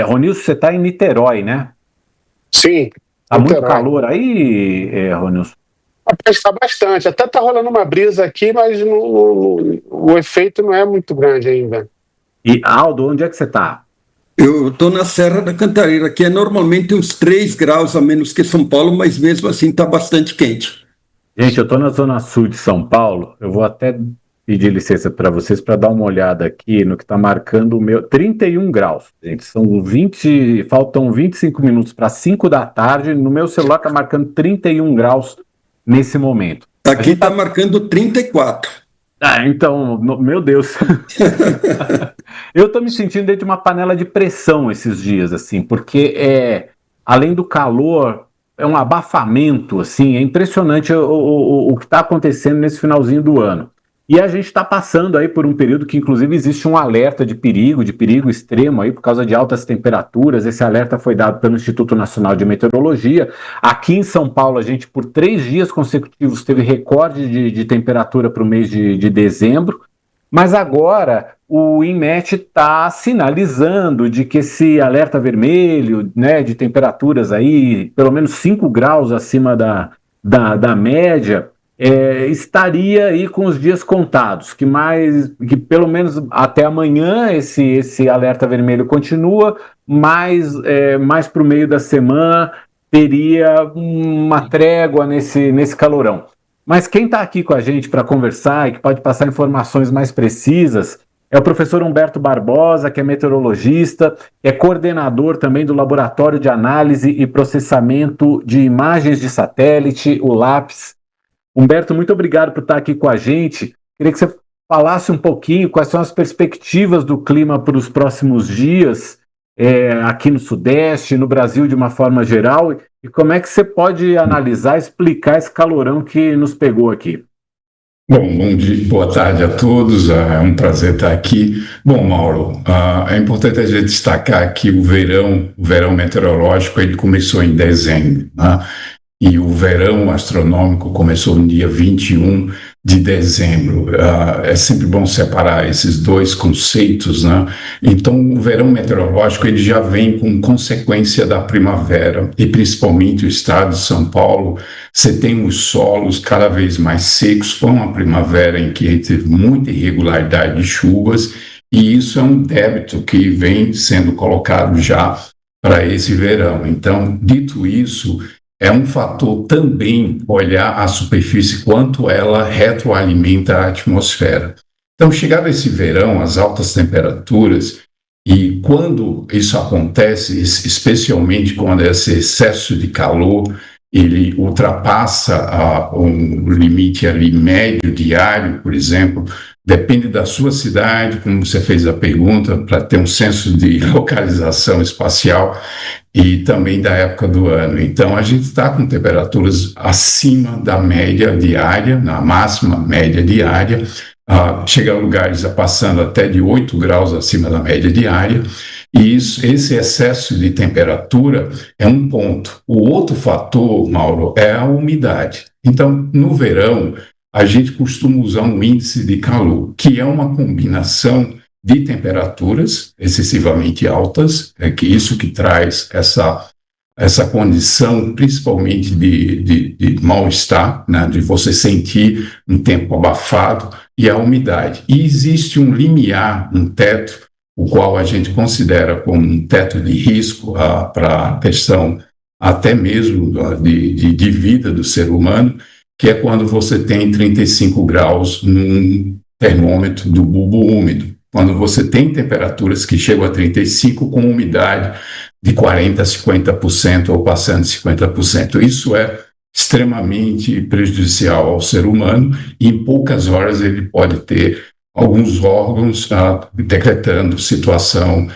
Ronilson, você está em Niterói, né? Sim, Tá muito Niterói. calor aí, Ronilson? Rapaz, está bastante. Até está rolando uma brisa aqui, mas o efeito não é muito grande ainda. E, Aldo, onde é que você está? Eu estou na Serra da Cantareira, que é normalmente uns 3 graus a menos que São Paulo, mas mesmo assim está bastante quente. Gente, eu estou na zona sul de São Paulo. Eu vou até pedir licença para vocês para dar uma olhada aqui no que está marcando o meu 31 graus. Gente, faltam 25 minutos para 5 da tarde. No meu celular está marcando 31 graus nesse momento. Aqui está marcando 34. Então, meu Deus. Eu estou me sentindo dentro de uma panela de pressão esses dias, assim, porque além do calor, é um abafamento, assim, é impressionante o que está acontecendo nesse finalzinho do ano. E a gente está passando aí por um período que, inclusive, existe um alerta de perigo extremo aí por causa de altas temperaturas. Esse alerta foi dado pelo Instituto Nacional de Meteorologia. Aqui em São Paulo, a gente, por 3 dias consecutivos, teve recorde de temperatura para o mês de dezembro. Mas agora o INMET está sinalizando de que esse alerta vermelho, né, de temperaturas aí, pelo menos 5 graus acima da média, estaria aí com os dias contados, que pelo menos até amanhã esse alerta vermelho continua, mas mais para o meio da semana teria uma trégua nesse calorão. Mas quem está aqui com a gente para conversar e que pode passar informações mais precisas é o professor Humberto Barbosa, que é meteorologista, é coordenador também do Laboratório de Análise e Processamento de Imagens de Satélite, o LAPS. Humberto, muito obrigado por estar aqui com a gente. Queria que você falasse um pouquinho quais são as perspectivas do clima para os próximos dias, aqui no Sudeste, no Brasil de uma forma geral, e como é que você pode analisar, explicar esse calorão que nos pegou aqui? Bom dia, boa tarde a todos, é um prazer estar aqui. Bom, Mauro, é importante a gente destacar que o verão meteorológico, ele começou em dezembro, né? E o verão astronômico começou no dia 21 de dezembro. É sempre bom separar esses dois conceitos, né? Então, o verão meteorológico ele já vem com consequência da primavera, e principalmente o estado de São Paulo, você tem os solos cada vez mais secos, foi uma primavera em que teve muita irregularidade de chuvas, e isso é um débito que vem sendo colocado já para esse verão. Então, dito isso, é um fator também olhar a superfície, quanto ela retroalimenta a atmosfera. Então, chegado esse verão, as altas temperaturas, e quando isso acontece, especialmente quando esse excesso de calor, ele ultrapassa um limite ali médio diário, por exemplo, depende da sua cidade, como você fez a pergunta, para ter um senso de localização espacial, e também da época do ano. Então, a gente está com temperaturas acima da média diária, na máxima média diária, chega a lugares passando até de 8 graus acima da média diária, e esse excesso de temperatura é um ponto. O outro fator, Mauro, é a umidade. Então, no verão, a gente costuma usar um índice de calor, que é uma combinação de temperaturas excessivamente altas, que isso que traz essa condição, principalmente de mal-estar, né, de você sentir um tempo abafado, e a umidade. E existe um limiar, um teto, o qual a gente considera como um teto de risco para a questão até mesmo de vida do ser humano, que é quando você tem 35 graus num termômetro do bulbo úmido. Quando você tem temperaturas que chegam a 35 com umidade de 40% a 50% ou passando de 50%. Isso é extremamente prejudicial ao ser humano, e em poucas horas ele pode ter alguns órgãos decretando situação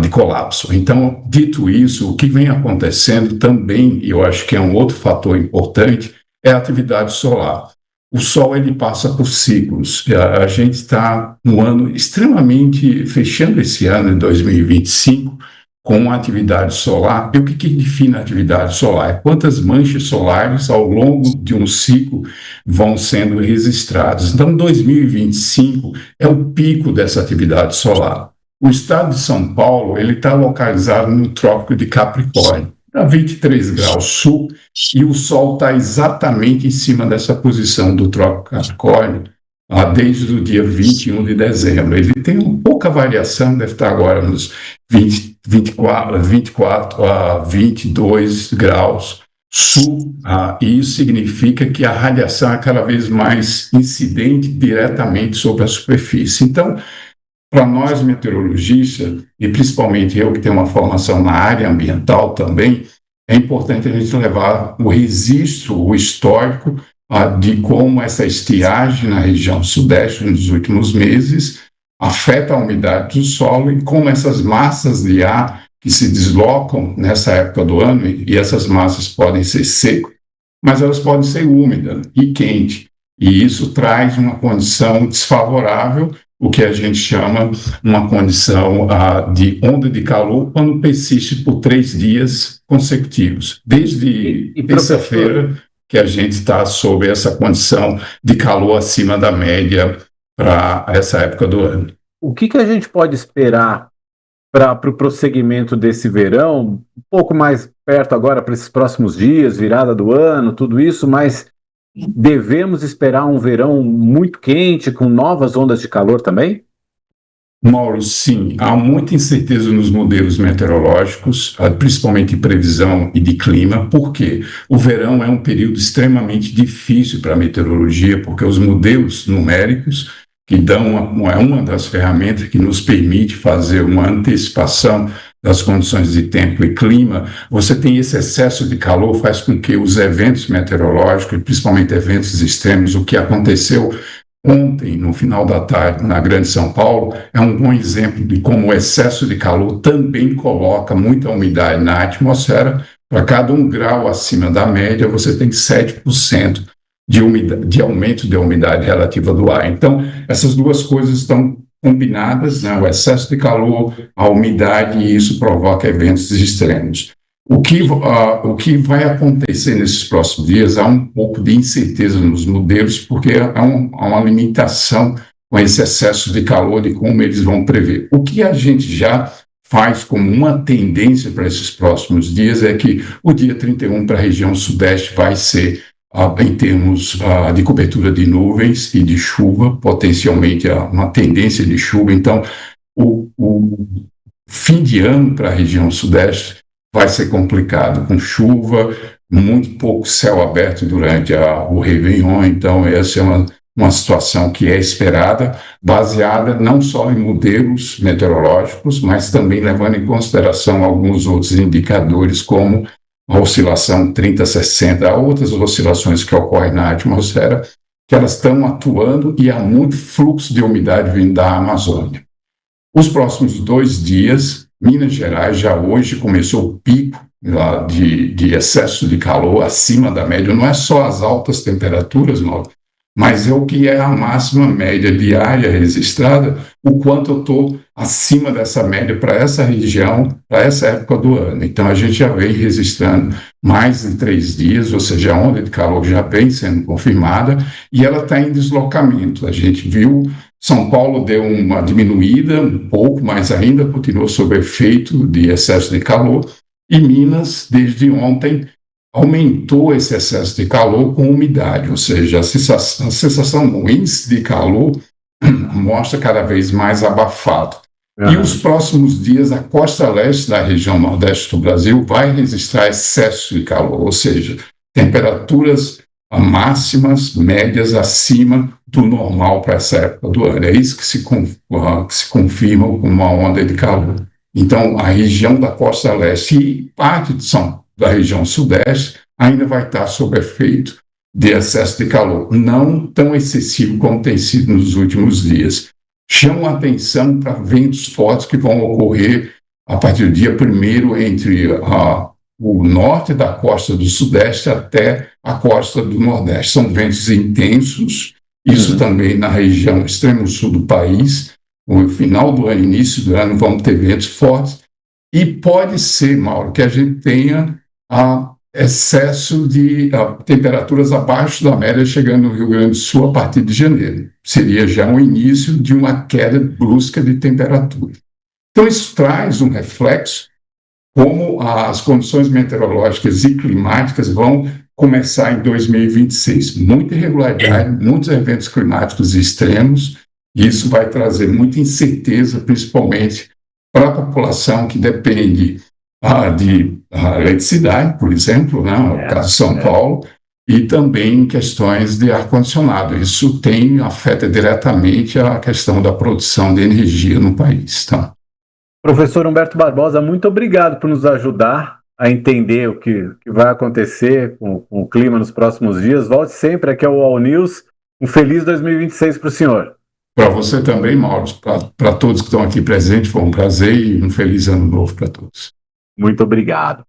de colapso. Então, dito isso, o que vem acontecendo também, e eu acho que é um outro fator importante, é a atividade solar. O Sol ele passa por ciclos. A gente está no ano extremamente, fechando esse ano, em 2025, com a atividade solar. E o que define a atividade solar? É quantas manchas solares ao longo de um ciclo vão sendo registradas. Então, 2025 é o pico dessa atividade solar. O estado de São Paulo ele está localizado no Trópico de Capricórnio, a 23 graus sul, e o Sol está exatamente em cima dessa posição do Trópico de Capricórnio desde o dia 21 de dezembro. Ele tem pouca variação, deve estar agora nos 24 a 22 graus sul, e isso significa que a radiação é cada vez mais incidente diretamente sobre a superfície. Então, para nós meteorologistas, e principalmente eu que tenho uma formação na área ambiental também, é importante a gente levar o registro, o histórico de como essa estiagem na região sudeste nos últimos meses afeta a umidade do solo e como essas massas de ar que se deslocam nessa época do ano, e essas massas podem ser secas, mas elas podem ser úmidas e quentes. E isso traz uma condição desfavorável, o que a gente chama uma condição de onda de calor, quando persiste por 3 dias consecutivos. Desde terça-feira que a gente está sob essa condição de calor acima da média para essa época do ano. O que a gente pode esperar para o prosseguimento desse verão, um pouco mais perto agora para esses próximos dias, virada do ano, tudo isso, mas devemos esperar um verão muito quente, com novas ondas de calor também? Mauro, sim, há muita incerteza nos modelos meteorológicos, principalmente em previsão e de clima, porque o verão é um período extremamente difícil para a meteorologia, porque os modelos numéricos, que é uma das ferramentas que nos permite fazer uma antecipação das condições de tempo e clima, você tem esse excesso de calor, faz com que os eventos meteorológicos, principalmente eventos extremos, o que aconteceu ontem, no final da tarde, na Grande São Paulo, é um bom exemplo de como o excesso de calor também coloca muita umidade na atmosfera. Para cada 1 grau acima da média, você tem 7% de aumento de umidade relativa do ar. Então, essas duas coisas estão combinadas, né? O excesso de calor, a umidade, e isso provoca eventos extremos. O que vai acontecer nesses próximos dias, há um pouco de incerteza nos modelos, porque há uma limitação com esse excesso de calor, de como eles vão prever. O que a gente já faz como uma tendência para esses próximos dias é que o dia 31 para a região sudeste vai ser, em termos de cobertura de nuvens e de chuva, potencialmente uma tendência de chuva. Então, o fim de ano para a região sudeste vai ser complicado, com chuva, muito pouco céu aberto durante o Réveillon. Então, essa é uma situação que é esperada, baseada não só em modelos meteorológicos, mas também levando em consideração alguns outros indicadores, como a oscilação 30-60, há outras oscilações que ocorrem na atmosfera, que elas estão atuando, e há muito fluxo de umidade vindo da Amazônia. Os próximos 2 dias, Minas Gerais já hoje começou o pico de excesso de calor acima da média. Não é só as altas temperaturas, mas é o que é a máxima média diária registrada, o quanto eu estou acima dessa média para essa região, para essa época do ano. Então, a gente já vem registrando mais de 3 dias, ou seja, a onda de calor já vem sendo confirmada, e ela está em deslocamento. A gente viu, São Paulo deu uma diminuída um pouco, mas ainda continuou sob efeito de excesso de calor, e Minas, desde ontem, aumentou esse excesso de calor com umidade, ou seja, a sensação, o índice de calor mostra cada vez mais abafado. E os próximos dias, a costa leste da região nordeste do Brasil vai registrar excesso de calor, ou seja, temperaturas máximas, médias acima do normal para essa época do ano. É isso que se confirma com uma onda de calor. Então, a região da costa leste e parte da região sudeste ainda vai estar sob efeito de excesso de calor, não tão excessivo como tem sido nos últimos dias. Chama a atenção para ventos fortes que vão ocorrer a partir do dia 1º entre o norte da costa do sudeste até a costa do nordeste. São ventos intensos, isso também na região extremo sul do país. No final do ano, início do ano, vamos ter ventos fortes, e pode ser, Mauro, que a gente tenha excesso de temperaturas abaixo da média chegando no Rio Grande do Sul a partir de janeiro. Seria já o início de uma queda brusca de temperatura. Então, isso traz um reflexo como as condições meteorológicas e climáticas vão começar em 2026. Muita irregularidade, muitos eventos climáticos extremos, e isso vai trazer muita incerteza, principalmente para a população que depende de eletricidade, por exemplo, né, no caso de São Paulo, e também questões de ar-condicionado. Isso afeta diretamente a questão da produção de energia no país. Tá? Professor Humberto Barbosa, muito obrigado por nos ajudar a entender o que vai acontecer com o clima nos próximos dias. Volte sempre aqui ao All News. Um feliz 2026 para o senhor. Para você também, Mauro, para todos que estão aqui presentes, foi um prazer e um feliz ano novo para todos. Muito obrigado.